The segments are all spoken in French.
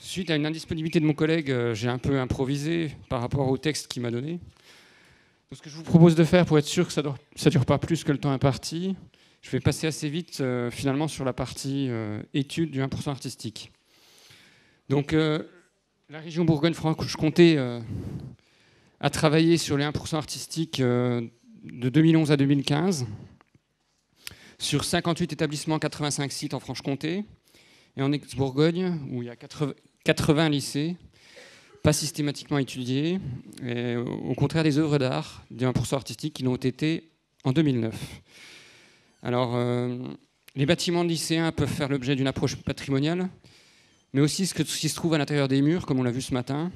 Suite à une indisponibilité de mon collègue, j'ai un peu improvisé par rapport au texte qu'il m'a donné. Donc, ce que je vous propose de faire pour être sûr que ça ne dure pas plus que le temps imparti, je vais passer assez vite finalement sur la partie étude du 1% artistique. Donc la région Bourgogne-Franche-Comté a travaillé sur les 1% artistiques de 2011 à 2015 sur 58 établissements, 85 sites en Franche-Comté et en ex-Bourgogne où il y a 80 lycées, pas systématiquement étudiés, et au contraire des œuvres d'art du 1% artistique qui l'ont été en 2009. Alors, les bâtiments lycéens peuvent faire l'objet d'une approche patrimoniale, mais aussi ce qui se trouve à l'intérieur des murs, comme on l'a vu ce matin.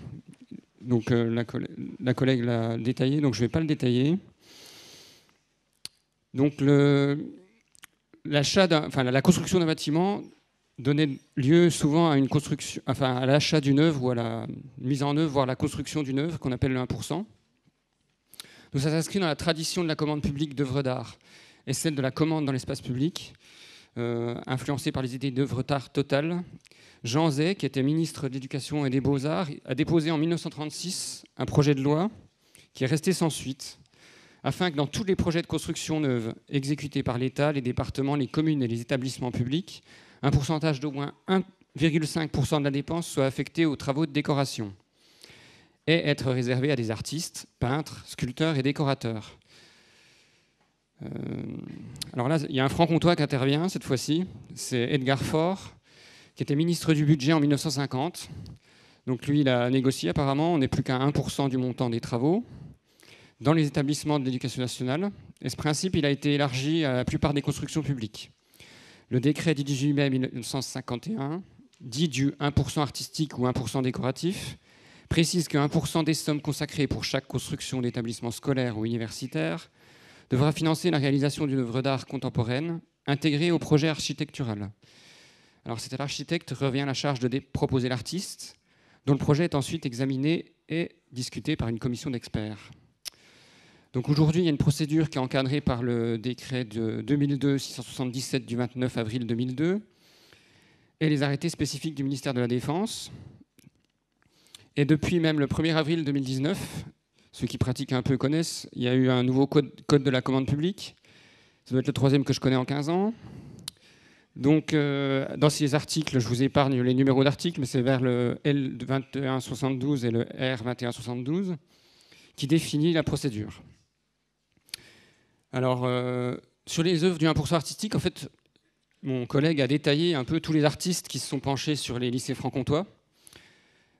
Donc, la collègue l'a détaillé, donc je ne vais pas le détailler. Donc, la construction d'un bâtiment donnait lieu souvent à une construction, enfin à l'achat d'une œuvre ou à la mise en œuvre, voire la construction d'une œuvre qu'on appelle le 1%. Donc ça s'inscrit dans la tradition de la commande publique d'œuvres d'art et celle de la commande dans l'espace public, influencée par les idées d'œuvres d'art totales. Jean Zay, qui était ministre de l'Éducation et des Beaux-Arts, a déposé en 1936 un projet de loi qui est resté sans suite, afin que dans tous les projets de construction neuve exécutés par l'État, les départements, les communes et les établissements publics, un pourcentage d'au moins 1,5% de la dépense soit affecté aux travaux de décoration et être réservé à des artistes, peintres, sculpteurs et décorateurs. Alors là, il y a un franc-comtois qui intervient cette fois-ci, c'est Edgar Faure, qui était ministre du budget en 1950. Donc lui, il a négocié apparemment, on n'est plus qu'à 1% du montant des travaux dans les établissements de l'éducation nationale. Et ce principe, il a été élargi à la plupart des constructions publiques. Le décret du 18 mai 1951, dit du 1% artistique ou 1% décoratif, précise que 1% des sommes consacrées pour chaque construction d'établissement scolaire ou universitaire devra financer la réalisation d'une œuvre d'art contemporaine intégrée au projet architectural. Alors c'est à l'architecte revient la charge de proposer l'artiste, dont le projet est ensuite examiné et discuté par une commission d'experts. Donc aujourd'hui, il y a une procédure qui est encadrée par le décret de 2002-677 du 29 avril 2002 et les arrêtés spécifiques du ministère de la Défense. Et depuis même le 1er avril 2019, ceux qui pratiquent un peu connaissent, il y a eu un nouveau code de la commande publique. Ça doit être le 3e que je connais en 15 ans. Donc dans ces articles, je vous épargne les numéros d'articles, mais c'est vers le L2172 et le R2172 qui définit la procédure. Alors, sur les œuvres du 1% artistique, en fait, mon collègue a détaillé un peu tous les artistes qui se sont penchés sur les lycées franc-comtois.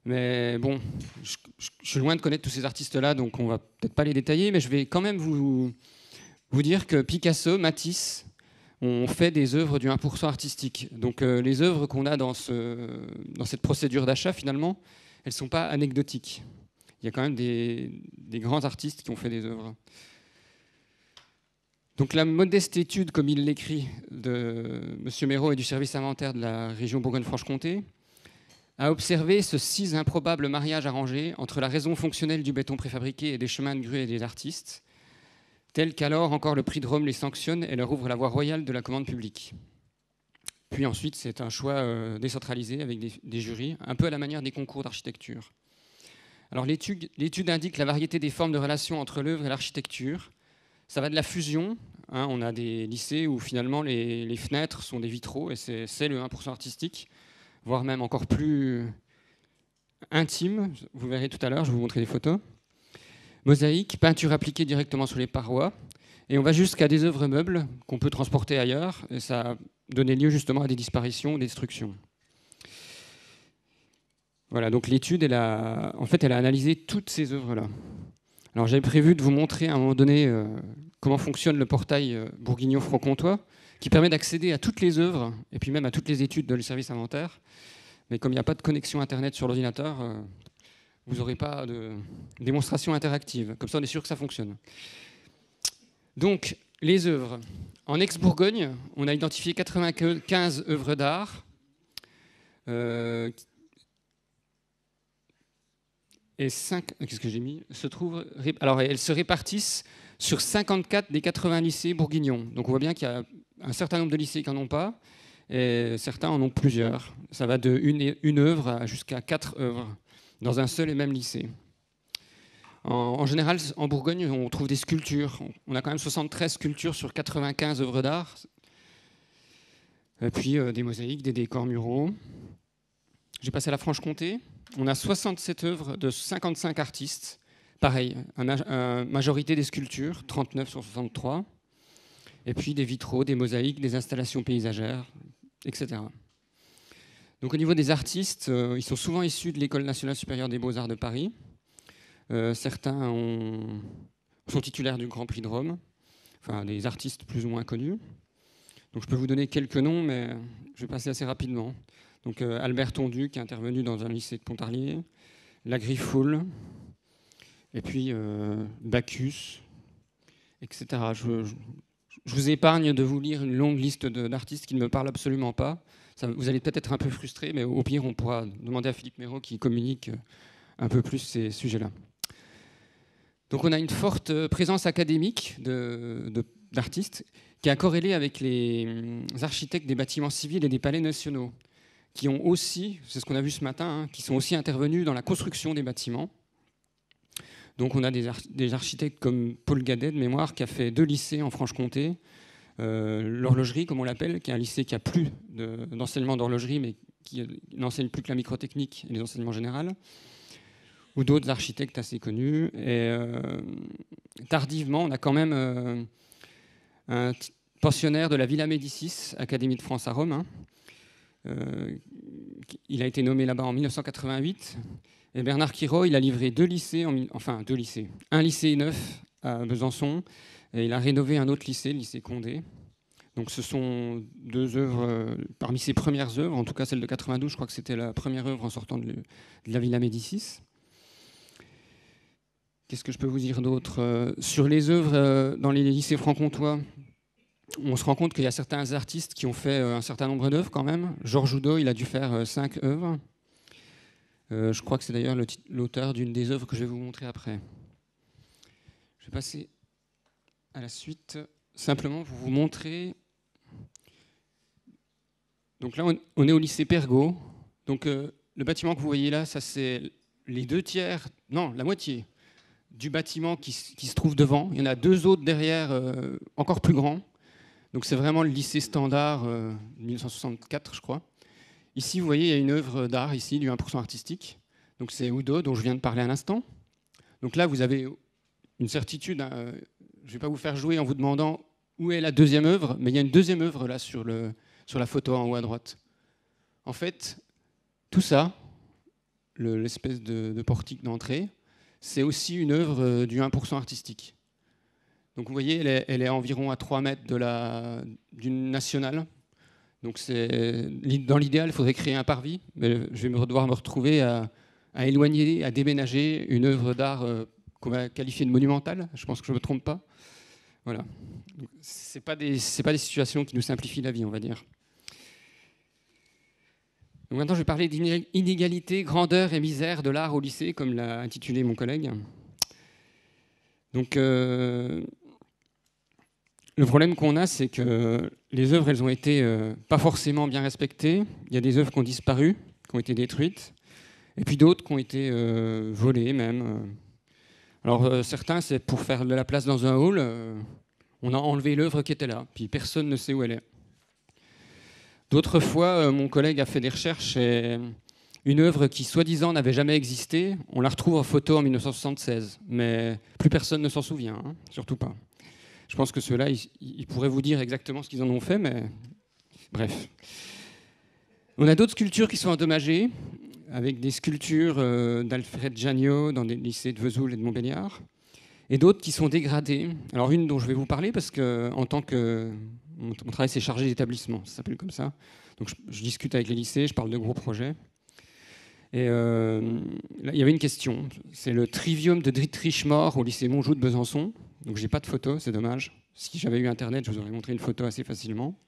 Mais bon, je suis loin de connaître tous ces artistes-là, donc on ne va peut-être pas les détailler, mais je vais quand même vous dire que Picasso, Matisse ont fait des œuvres du 1% artistique. Donc les œuvres qu'on a dans cette procédure d'achat, finalement, elles ne sont pas anecdotiques. Il y a quand même des grands artistes qui ont fait des œuvres. Donc la modeste étude, comme il l'écrit, de M. Méraud et du service inventaire de la région Bourgogne-Franche-Comté, a observé ce si improbable mariage arrangé entre la raison fonctionnelle du béton préfabriqué et des chemins de grue et des artistes, tel qu'alors encore le prix de Rome les sanctionne et leur ouvre la voie royale de la commande publique. Puis ensuite, c'est un choix décentralisé avec des jurys, un peu à la manière des concours d'architecture. Alors l'étude indique la variété des formes de relations entre l'œuvre et l'architecture. Ça va de la fusion, hein, on a des lycées où finalement les fenêtres sont des vitraux et c'est le 1% artistique, voire même encore plus intime, vous verrez tout à l'heure, je vais vous montrer des photos. Mosaïque, peinture appliquée directement sur les parois, et on va jusqu'à des œuvres meubles qu'on peut transporter ailleurs, et ça a donné lieu justement à des disparitions, des destructions. Voilà, donc l'étude, elle a analysé toutes ces œuvres-là. Alors j'avais prévu de vous montrer à un moment donné comment fonctionne le portail bourguignon-franc-comtois, qui permet d'accéder à toutes les œuvres, et puis même à toutes les études de le service inventaire. Mais comme il n'y a pas de connexion Internet sur l'ordinateur, vous n'aurez pas de démonstration interactive. Comme ça, on est sûr que ça fonctionne. Donc, les œuvres. En ex-Bourgogne, on a identifié 95 œuvres d'art. Et 5, qu'est-ce que j'ai mis, alors elles se répartissent sur 54 des 80 lycées bourguignons. Donc on voit bien qu'il y a un certain nombre de lycées qui n'en ont pas, et certains en ont plusieurs. Ça va de une œuvre jusqu'à 4 œuvres dans un seul et même lycée. En général, en Bourgogne, on trouve des sculptures. On a quand même 73 sculptures sur 95 œuvres d'art, et puis des mosaïques, des décors muraux. J'ai passé à la Franche-Comté. On a 67 œuvres de 55 artistes. Pareil, majorité des sculptures, 39 sur 63. Et puis des vitraux, des mosaïques, des installations paysagères, etc. Donc au niveau des artistes, ils sont souvent issus de l'École nationale supérieure des beaux-arts de Paris. Certains sont titulaires du Grand Prix de Rome, enfin des artistes plus ou moins connus. Donc je peux vous donner quelques noms, mais je vais passer assez rapidement. Donc Albert Tondu, qui est intervenu dans un lycée de Pontarlier, La Griffoul, et puis Bacchus, etc. Je vous épargne de vous lire une longue liste d'artistes qui ne me parlent absolument pas. Vous allez peut-être être un peu frustré, mais au pire, on pourra demander à Philippe Méraud qui communique un peu plus ces sujets-là. Donc on a une forte présence académique d'artistes qui a corrélé avec les architectes des bâtiments civils et des palais nationaux, qui ont aussi, c'est ce qu'on a vu ce matin, qui sont aussi intervenus dans la construction des bâtiments. Donc on a des architectes comme Paul Gadet, de mémoire, qui a fait 2 lycées en Franche-Comté, l'horlogerie, comme on l'appelle, qui est un lycée qui n'a plus d'enseignement d'horlogerie, mais qui n'enseigne plus que la microtechnique et les enseignements généraux, ou d'autres architectes assez connus. Et tardivement, on a quand même un pensionnaire de la Villa Médicis, Académie de France à Rome. Il a été nommé là-bas en 1988. Et Bernard Quirault, il a livré 2 lycées, un lycée neuf à Besançon, et il a rénové un autre lycée, le lycée Condé. Donc ce sont 2 œuvres, parmi ses premières œuvres, en tout cas celle de 92, je crois que c'était la première œuvre en sortant de la Villa Médicis. Qu'est-ce que je peux vous dire d'autre ? Sur les œuvres dans les lycées franc-comtois, on se rend compte qu'il y a certains artistes qui ont fait un certain nombre d'œuvres quand même. Georges Oudot, il a dû faire 5 œuvres. Je crois que c'est d'ailleurs l'auteur d'une des œuvres que je vais vous montrer après. Je vais passer à la suite. Simplement pour vous montrer. Donc là, on est au lycée Pergaud. Donc le bâtiment que vous voyez là, ça c'est les 2/3, non, la moitié du bâtiment qui se trouve devant. Il y en a 2 autres derrière, encore plus grands. Donc c'est vraiment le lycée standard 1964, je crois. Ici, vous voyez, il y a une œuvre d'art, ici, du 1% artistique. Donc c'est Oudot, dont je viens de parler à l'instant. Donc là, vous avez une certitude. Je ne vais pas vous faire jouer en vous demandant où est la deuxième œuvre, mais il y a une deuxième œuvre là sur la photo en haut à droite. En fait, tout ça, l'espèce de portique d'entrée, c'est aussi une œuvre du 1% artistique. Donc vous voyez, elle est environ à 3 mètres d'une nationale. Donc dans l'idéal, il faudrait créer un parvis, mais je vais devoir me retrouver à éloigner, à déménager une œuvre d'art qu'on va qualifier de monumentale. Je pense que je ne me trompe pas. Voilà. Ce pas des situations qui nous simplifient la vie, on va dire. Donc maintenant, je vais parler d'inégalité, grandeur et misère de l'art au lycée, comme l'a intitulé mon collègue. Donc, le problème qu'on a, c'est que les œuvres, elles ont été pas forcément bien respectées. Il y a des œuvres qui ont disparu, qui ont été détruites, et puis d'autres qui ont été volées même. Alors certains, c'est pour faire de la place dans un hall, on a enlevé l'œuvre qui était là, puis personne ne sait où elle est. D'autres fois, mon collègue a fait des recherches et une œuvre qui, soi-disant, n'avait jamais existé, on la retrouve en photo en 1976, mais plus personne ne s'en souvient, hein, surtout pas. Je pense que ceux-là, ils pourraient vous dire exactement ce qu'ils en ont fait, mais bref. On a d'autres sculptures qui sont endommagées, avec des sculptures d'Alfred Janniot dans des lycées de Vesoul et de Montbéliard, et d'autres qui sont dégradées. Alors une dont je vais vous parler, parce qu'en tant que... Mon travail, c'est chargé d'établissement, ça s'appelle comme ça. Donc je discute avec les lycées, je parle de gros projets. Et là, il y avait une question. C'est le Trivium de Dietrich Mohr au lycée Montjoux de Besançon. Donc j'ai pas de photo, c'est dommage. Si j'avais eu Internet, je vous aurais montré une photo assez facilement.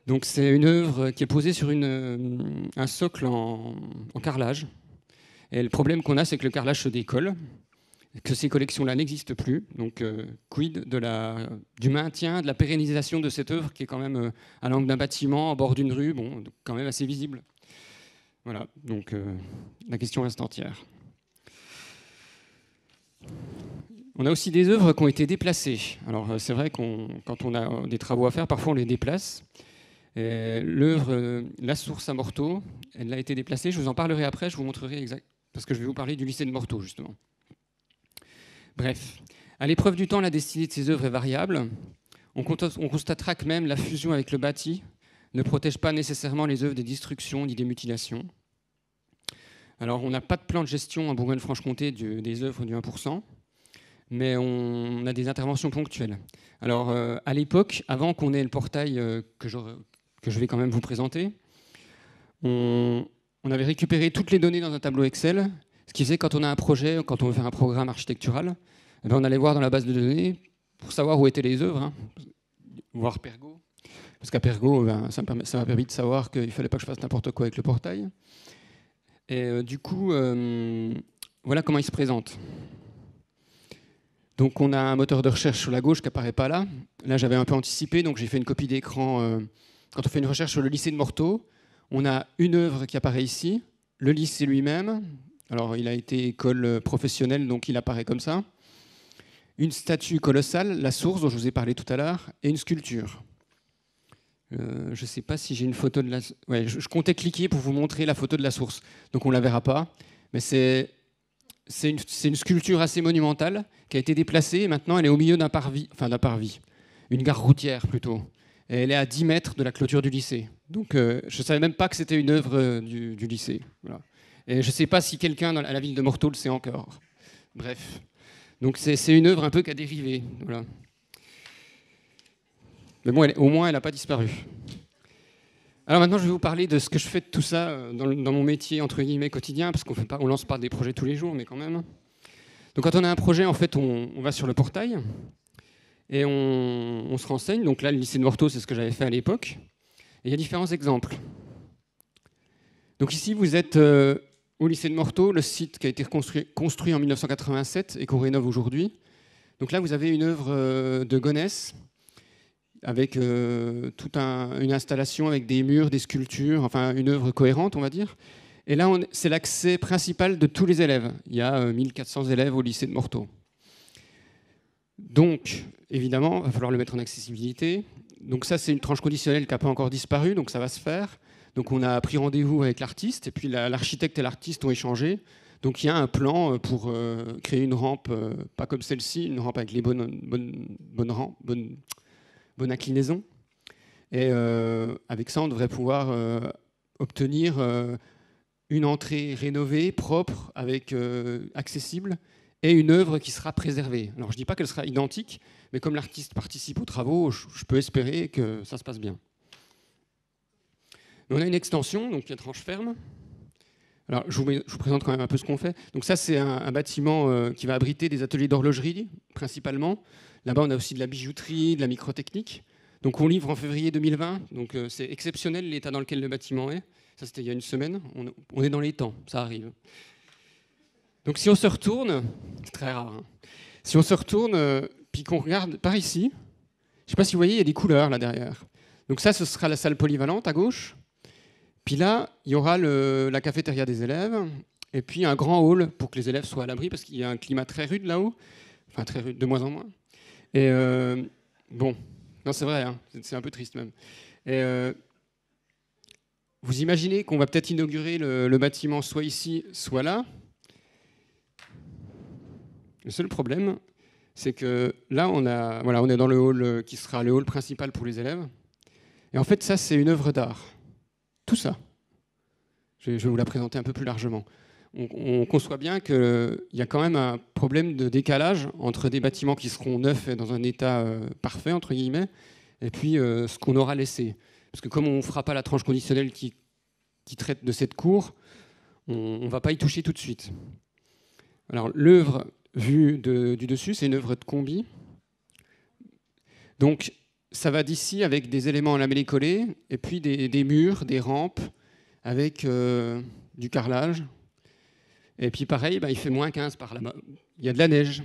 Donc c'est une œuvre qui est posée sur un socle en carrelage. Et le problème qu'on a, c'est que le carrelage se décolle. que ces collections-là n'existent plus. Donc, quid du maintien, de la pérennisation de cette œuvre qui est quand même à l'angle d'un bâtiment, au bord d'une rue, bon, quand même assez visible. Voilà, donc la question reste entière. On a aussi des œuvres qui ont été déplacées. Alors, c'est vrai quand on a des travaux à faire, parfois on les déplace. L'œuvre La Source à Morteau, elle a été déplacée. Je vous en parlerai après, je vous montrerai exact, parce que je vais vous parler du lycée de Morteau, justement. Bref, à l'épreuve du temps, la destinée de ces œuvres est variable. On constatera que même la fusion avec le bâti ne protège pas nécessairement les œuvres des destructions ni des mutilations. Alors, on n'a pas de plan de gestion en Bourgogne-Franche-Comté des œuvres du 1%, mais on a des interventions ponctuelles. Alors, à l'époque, avant qu'on ait le portail que je vais quand même vous présenter, on avait récupéré toutes les données dans un tableau Excel, ce qui faisait que quand on a un projet, quand on veut faire un programme architectural, eh bien on allait voir dans la base de données pour savoir où étaient les œuvres, voir Pergo. Parce qu'à Pergo, ça m'a permis de savoir qu'il ne fallait pas que je fasse n'importe quoi avec le portail. Et du coup, voilà comment il se présente. Donc on a un moteur de recherche sur la gauche qui n'apparaît pas là. Là, j'avais un peu anticipé, donc j'ai fait une copie d'écran. Quand on fait une recherche sur le lycée de Morteau, on a une œuvre qui apparaît ici, le lycée lui-même. Alors, il a été école professionnelle, donc il apparaît comme ça. Une statue colossale, la source dont je vous ai parlé tout à l'heure, et une sculpture. Je ne sais pas si j'ai une photo de la... Ouais, je comptais cliquer pour vous montrer la photo de la source. Donc on ne la verra pas. Mais c'est une sculpture assez monumentale qui a été déplacée. Et maintenant, elle est au milieu d'un parvis. Enfin, d'un parvis. Une gare routière, plutôt. Et elle est à 10 mètres de la clôture du lycée. Donc je ne savais même pas que c'était une œuvre du lycée. Voilà. Et je ne sais pas si quelqu'un à la ville de Morteau le sait encore. Bref. Donc c'est une œuvre un peu qui a dérivé. Voilà. Mais bon, au moins, elle n'a pas disparu. Alors maintenant, je vais vous parler de ce que je fais de tout ça dans mon métier, entre guillemets, quotidien, parce qu'on ne lance pas des projets tous les jours, mais quand même. Donc quand on a un projet, en fait, on va sur le portail et on se renseigne. Donc là, le lycée de Morteau, c'est ce que j'avais fait à l'époque. Et il y a différents exemples. Donc ici, vous êtes au lycée de Morteau, le site qui a été construit en 1987 et qu'on rénove aujourd'hui. Donc là, vous avez une œuvre de Gonesse avec toute une installation avec des murs, des sculptures, enfin une œuvre cohérente, on va dire. Et là, c'est l'accès principal de tous les élèves. Il y a 1400 élèves au lycée de Morteau. Donc, évidemment, il va falloir le mettre en accessibilité. Donc ça, c'est une tranche conditionnelle qui n'a pas encore disparu, donc ça va se faire. Donc on a pris rendez-vous avec l'artiste, et puis l'architecte et l'artiste ont échangé. Donc il y a un plan pour créer une rampe, pas comme celle-ci, une rampe avec les bonnes inclinaisons. Et avec ça, on devrait pouvoir obtenir une entrée rénovée, propre, accessible, et une œuvre qui sera préservée. Alors je ne dis pas qu'elle sera identique, mais comme l'artiste participe aux travaux, je peux espérer que ça se passe bien. On a une extension, donc il y a tranche ferme. Alors, je vous présente quand même un peu ce qu'on fait. Donc ça, c'est un bâtiment qui va abriter des ateliers d'horlogerie, principalement. Là-bas, on a aussi de la bijouterie, de la microtechnique. Donc on livre en février 2020. Donc c'est exceptionnel l'état dans lequel le bâtiment est. Ça, c'était il y a une semaine. On est dans les temps, ça arrive. Donc si on se retourne, c'est très rare. Hein. Si on se retourne, puis qu'on regarde par ici, je ne sais pas si vous voyez, il y a des couleurs là derrière. Donc ça, ce sera la salle polyvalente à gauche. Puis là, il y aura la cafétéria des élèves, et puis un grand hall pour que les élèves soient à l'abri, parce qu'il y a un climat très rude là-haut, enfin très rude, de moins en moins. Et bon, non c'est vrai, hein, c'est un peu triste même. Et vous imaginez qu'on va peut-être inaugurer le bâtiment soit ici, soit là. Le seul problème, c'est que là, on est dans le hall qui sera le hall principal pour les élèves. Et en fait, ça, c'est une œuvre d'art. Tout ça. Je vais vous la présenter un peu plus largement. On conçoit bien qu'il y a quand même un problème de décalage entre des bâtiments qui seront neufs et dans un état parfait, entre guillemets, et puis ce qu'on aura laissé. Parce que comme on ne fera pas la tranche conditionnelle qui traite de cette cour, on ne va pas y toucher tout de suite. Alors, l'œuvre vue du dessus, c'est une œuvre de combi. Donc, ça va d'ici avec des éléments en lamellé collé, et puis des murs, des rampes, avec du carrelage. Et puis pareil, il fait -15 par là-bas. Il y a de la neige.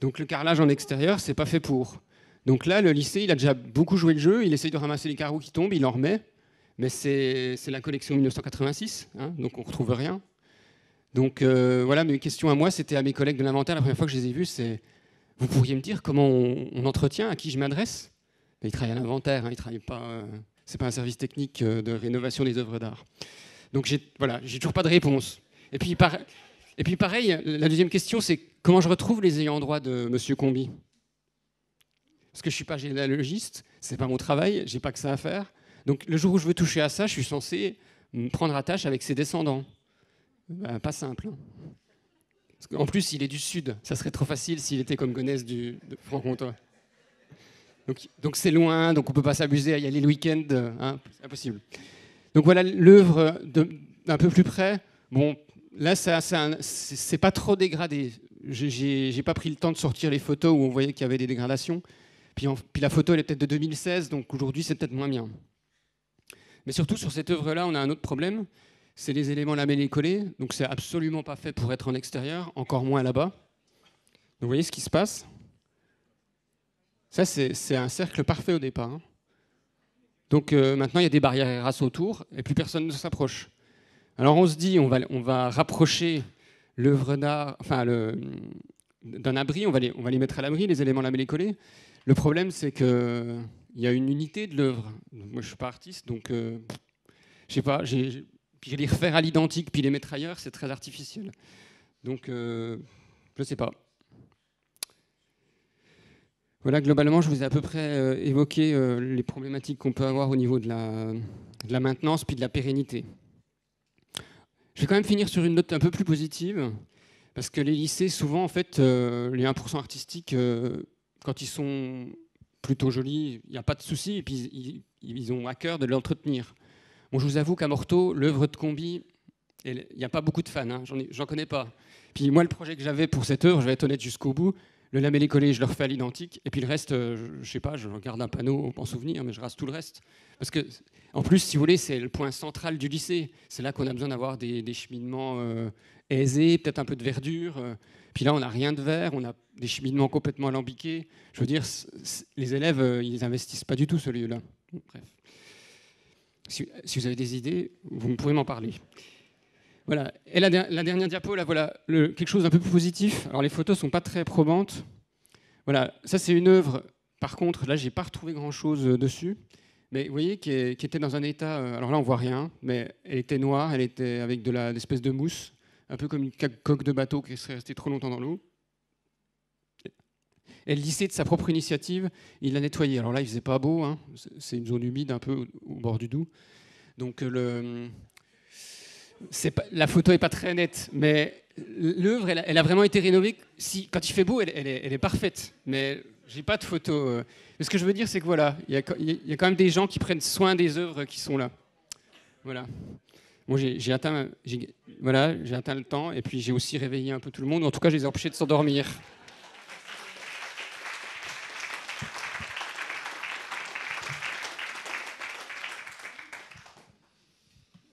Donc le carrelage en extérieur, c'est pas fait pour. Donc là, le lycée, il a déjà beaucoup joué le jeu. Il essaye de ramasser les carreaux qui tombent, il en remet. Mais c'est la collection 1986, hein, donc on ne retrouve rien. Donc voilà, mes questions à moi, c'était à mes collègues de l'inventaire, la première fois que je les ai vus, c'est: vous pourriez me dire comment on entretient, à qui je m'adresse? Ils travaillent à l'inventaire, hein, ils travaillent pas. C'est pas un service technique de rénovation des œuvres d'art. Donc j'ai toujours pas de réponse. Et puis pareil, la deuxième question, c'est comment je retrouve les ayants droit de Monsieur Combi? Parce que je suis pas généalogiste, c'est pas mon travail, j'ai pas que ça à faire. Donc le jour où je veux toucher à ça, je suis censé me prendre à tâche avec ses descendants. Pas simple. Hein. En plus, il est du Sud. Ça serait trop facile s'il était comme Gonesse de Franc-Comtois. Donc c'est loin, donc on ne peut pas s'abuser à y aller le week-end. Hein, c'est impossible. Donc voilà l'œuvre d'un peu plus près. Bon, là, c'est pas trop dégradé. J'ai pas pris le temps de sortir les photos où on voyait qu'il y avait des dégradations. Puis la photo, elle est peut-être de 2016, donc aujourd'hui, c'est peut-être moins bien. Mais surtout, sur cette œuvre-là, on a un autre problème. C'est les éléments lamellés-collés. Donc c'est absolument pas fait pour être en extérieur, encore moins là-bas. Donc vous voyez ce qui se passe. Ça, c'est un cercle parfait au départ. Hein. Donc maintenant, il y a des barrières Eras autour et plus personne ne s'approche. Alors on se dit, on va rapprocher l'œuvre d'art, enfin d'un abri, on va les mettre à l'abri, les éléments lamellés-collés. Le problème, c'est qu'il y a une unité de l'œuvre. Moi, je ne suis pas artiste, donc je sais pas. Puis les refaire à l'identique, puis les mettre ailleurs, c'est très artificiel. Donc, je ne sais pas. Voilà, globalement, je vous ai à peu près évoqué les problématiques qu'on peut avoir au niveau de la maintenance, puis de la pérennité. Je vais quand même finir sur une note un peu plus positive, parce que les lycées, souvent, en fait, les 1% artistiques, quand ils sont plutôt jolis, il n'y a pas de souci, et puis ils ont à cœur de l'entretenir. Bon, je vous avoue qu'à Morteau, l'œuvre de Combi, il n'y a pas beaucoup de fans, hein, j'en connais pas. Puis moi, le projet que j'avais pour cette œuvre, je vais être honnête jusqu'au bout, le lamellé-collé, je le refais à l'identique, et puis le reste, je sais pas, je regarde un panneau en souvenir, mais je rase tout le reste. Parce que, en plus, si vous voulez, c'est le point central du lycée. C'est là qu'on a besoin d'avoir des cheminements aisés, peut-être un peu de verdure. Puis là, on n'a rien de vert, on a des cheminements complètement alambiqués. Je veux dire, les élèves, ils n'investissent pas du tout ce lieu-là. Bref. Si vous avez des idées, vous pourrez m'en parler. Voilà. Et la dernière diapo, là, voilà, quelque chose d'un peu plus positif. Alors, les photos ne sont pas très probantes. Voilà, ça, c'est une œuvre. Par contre, là, je n'ai pas retrouvé grand-chose dessus. Mais vous voyez, qui était dans un état... alors là, on ne voit rien, mais elle était noire, elle était avec de l'espèce de mousse, un peu comme une coque de bateau qui serait restée trop longtemps dans l'eau. Et le lycée, de sa propre initiative, il l'a nettoyé. Alors là, il ne faisait pas beau, hein. C'est une zone humide un peu au bord du Doubs. Donc la photo n'est pas très nette, mais l'œuvre, elle a vraiment été rénovée. Quand il fait beau, elle est parfaite. Mais je n'ai pas de photo. Mais ce que je veux dire, c'est que voilà, il y a quand même des gens qui prennent soin des œuvres qui sont là. Voilà. Bon, j'ai atteint le temps, et puis j'ai aussi réveillé un peu tout le monde. En tout cas, je les ai empêchés de s'endormir.